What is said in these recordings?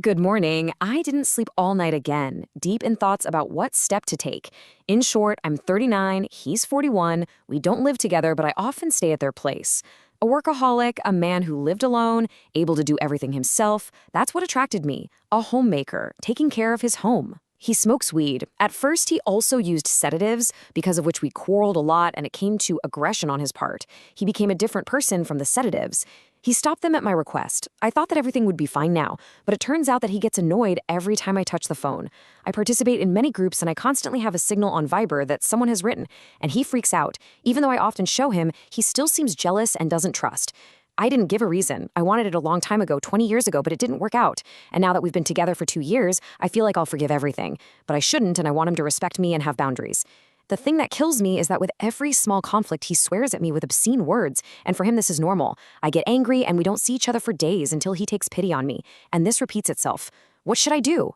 Good morning. I didn't sleep all night again, deep in thoughts about what step to take. In short, I'm 39, he's 41, we don't live together, but I often stay at their place. A workaholic, a man who lived alone, able to do everything himself, that's what attracted me. A homemaker, taking care of his home. He smokes weed. At first, he also used sedatives, because of which we quarreled a lot and it came to aggression on his part. He became a different person from the sedatives. He stopped them at my request. I thought that everything would be fine now, but it turns out that he gets annoyed every time I touch the phone. I participate in many groups and I constantly have a signal on Viber that someone has written, and he freaks out. Even though I often show him, he still seems jealous and doesn't trust. I didn't give a reason. I wanted it a long time ago, 20 years ago, but it didn't work out. And now that we've been together for 2 years, I feel like I'll forgive everything. But I shouldn't, and I want him to respect me and have boundaries. The thing that kills me is that with every small conflict, he swears at me with obscene words, and for him this is normal. I get angry and we don't see each other for days until he takes pity on me, and this repeats itself. What should I do?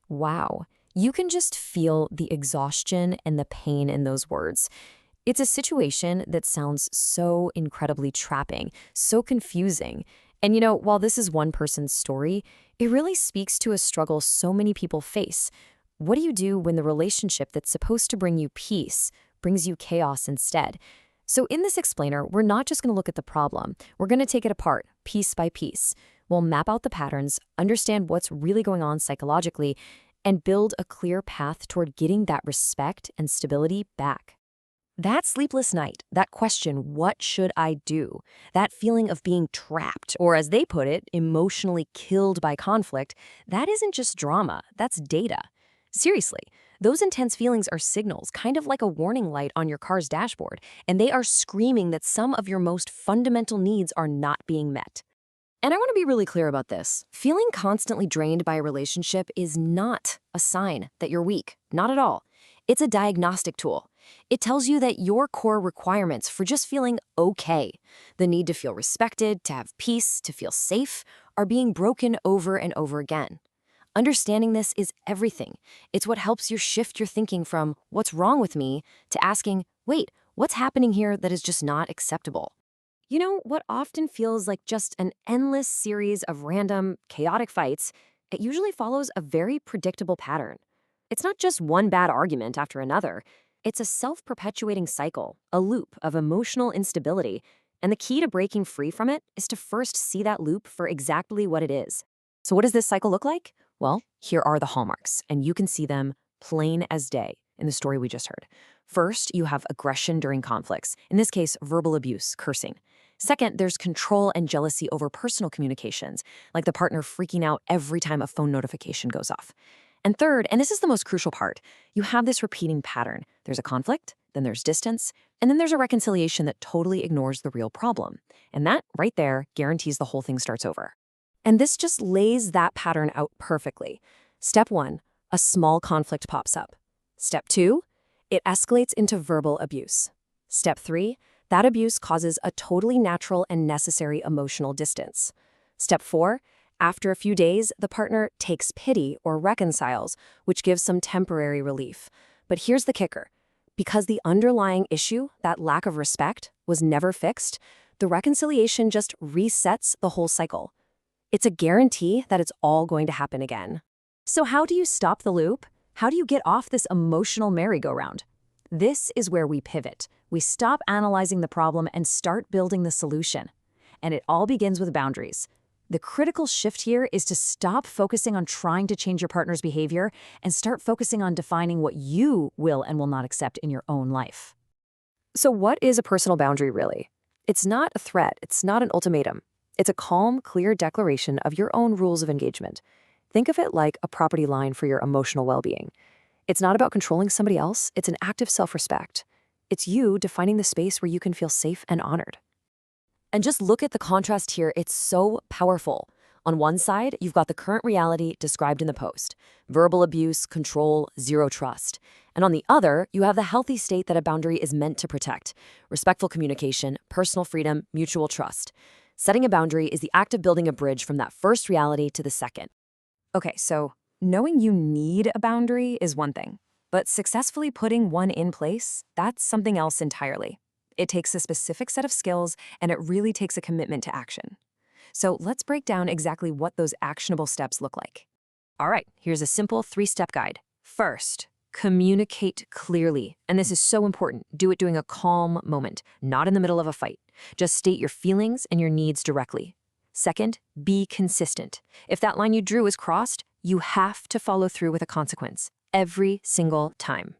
Wow. You can just feel the exhaustion and the pain in those words. It's a situation that sounds so incredibly trapping, so confusing. And while this is one person's story, it really speaks to a struggle so many people face. What do you do when the relationship that's supposed to bring you peace brings you chaos instead? So in this explainer, we're not just going to look at the problem. We're going to take it apart, piece by piece. We'll map out the patterns, understand what's really going on psychologically, and build a clear path toward getting that respect and stability back. That sleepless night, that question, what should I do? That feeling of being trapped, or as they put it, emotionally killed by conflict, that isn't just drama, that's data. Seriously, those intense feelings are signals, kind of like a warning light on your car's dashboard, and they are screaming that some of your most fundamental needs are not being met. And I want to be really clear about this. Feeling constantly drained by a relationship is not a sign that you're weak, not at all. It's a diagnostic tool. It tells you that your core requirements for just feeling okay, the need to feel respected, to have peace, to feel safe, are being broken over and over again. Understanding this is everything. It's what helps you shift your thinking from what's wrong with me to asking, wait, what's happening here that is just not acceptable? What often feels like just an endless series of random, chaotic fights, it usually follows a very predictable pattern. It's not just one bad argument after another. It's a self-perpetuating cycle, a loop of emotional instability, and the key to breaking free from it is to first see that loop for exactly what it is. So what does this cycle look like? Well, here are the hallmarks, and you can see them plain as day in the story we just heard. First, you have aggression during conflicts, in this case, verbal abuse, cursing. Second, there's control and jealousy over personal communications, like the partner freaking out every time a phone notification goes off. And third, and this is the most crucial part, you have this repeating pattern. There's a conflict, then there's distance, and then there's a reconciliation that totally ignores the real problem. And that, right there, guarantees the whole thing starts over. And this just lays that pattern out perfectly. Step 1, a small conflict pops up. Step 2, it escalates into verbal abuse. Step 3, that abuse causes a totally natural and necessary emotional distance. Step 4, after a few days, the partner takes pity or reconciles, which gives some temporary relief. But here's the kicker. Because the underlying issue, that lack of respect, was never fixed, the reconciliation just resets the whole cycle. It's a guarantee that it's all going to happen again. So how do you stop the loop? How do you get off this emotional merry-go-round? This is where we pivot. We stop analyzing the problem and start building the solution. And it all begins with boundaries. The critical shift here is to stop focusing on trying to change your partner's behavior and start focusing on defining what you will and will not accept in your own life. So what is a personal boundary really? It's not a threat. It's not an ultimatum. It's a calm, clear declaration of your own rules of engagement. Think of it like a property line for your emotional well-being. It's not about controlling somebody else. It's an act of self-respect. It's you defining the space where you can feel safe and honored. And just look at the contrast here. It's so powerful. On one side, you've got the current reality described in the post: verbal abuse, control, zero trust. And on the other, you have the healthy state that a boundary is meant to protect: respectful communication, personal freedom, mutual trust. Setting a boundary is the act of building a bridge from that first reality to the second. Okay, so knowing you need a boundary is one thing, but successfully putting one in place, that's something else entirely. It takes a specific set of skills, and it really takes a commitment to action. So let's break down exactly what those actionable steps look like. All right, here's a simple 3-step guide. First, communicate clearly. And this is so important. Do it during a calm moment, not in the middle of a fight. Just state your feelings and your needs directly. Second, be consistent. If that line you drew is crossed, you have to follow through with a consequence every single time.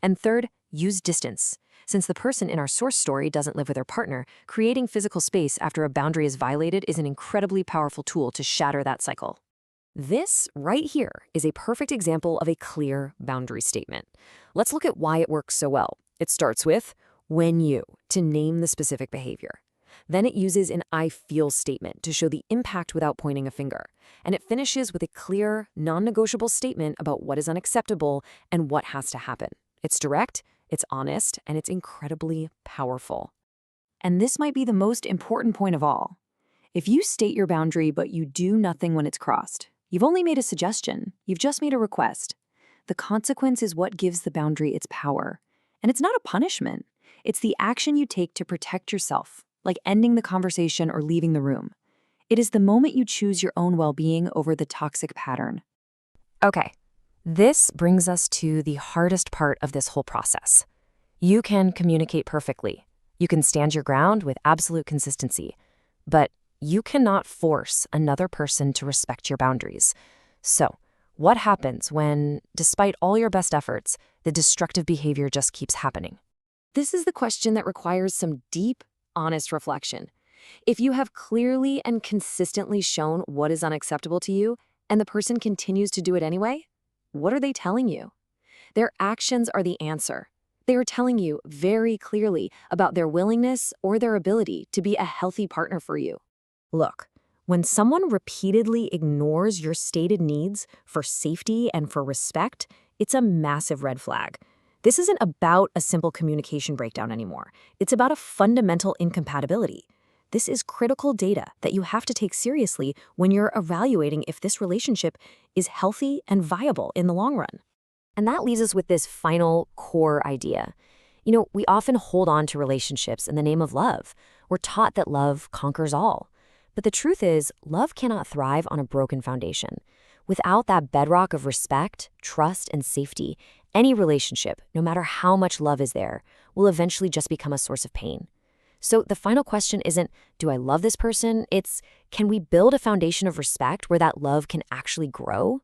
And third, use distance. Since the person in our source story doesn't live with their partner, creating physical space after a boundary is violated is an incredibly powerful tool to shatter that cycle. This right here is a perfect example of a clear boundary statement. Let's look at why it works so well. It starts with when you to name the specific behavior. Then it uses an I feel statement to show the impact without pointing a finger. And it finishes with a clear, non-negotiable statement about what is unacceptable and what has to happen. It's direct, it's honest, and it's incredibly powerful. And this might be the most important point of all. If you state your boundary but you do nothing when it's crossed, you've only made a suggestion. You've just made a request. The consequence is what gives the boundary its power. And it's not a punishment. It's the action you take to protect yourself, like ending the conversation or leaving the room. It is the moment you choose your own well-being over the toxic pattern. Okay, this brings us to the hardest part of this whole process. You can communicate perfectly. You can stand your ground with absolute consistency. But you cannot force another person to respect your boundaries. So, what happens when, despite all your best efforts, the destructive behavior just keeps happening? This is the question that requires some deep, honest reflection. If you have clearly and consistently shown what is unacceptable to you, and the person continues to do it anyway, what are they telling you? Their actions are the answer. They are telling you very clearly about their willingness or their ability to be a healthy partner for you. Look, when someone repeatedly ignores your stated needs for safety and for respect, it's a massive red flag. This isn't about a simple communication breakdown anymore. It's about a fundamental incompatibility. This is critical data that you have to take seriously when you're evaluating if this relationship is healthy and viable in the long run. And that leaves us with this final core idea. We often hold on to relationships in the name of love. We're taught that love conquers all. But the truth is, love cannot thrive on a broken foundation. Without that bedrock of respect, trust, and safety, any relationship, no matter how much love is there, will eventually just become a source of pain. So the final question isn't, do I love this person? It's, can we build a foundation of respect where that love can actually grow?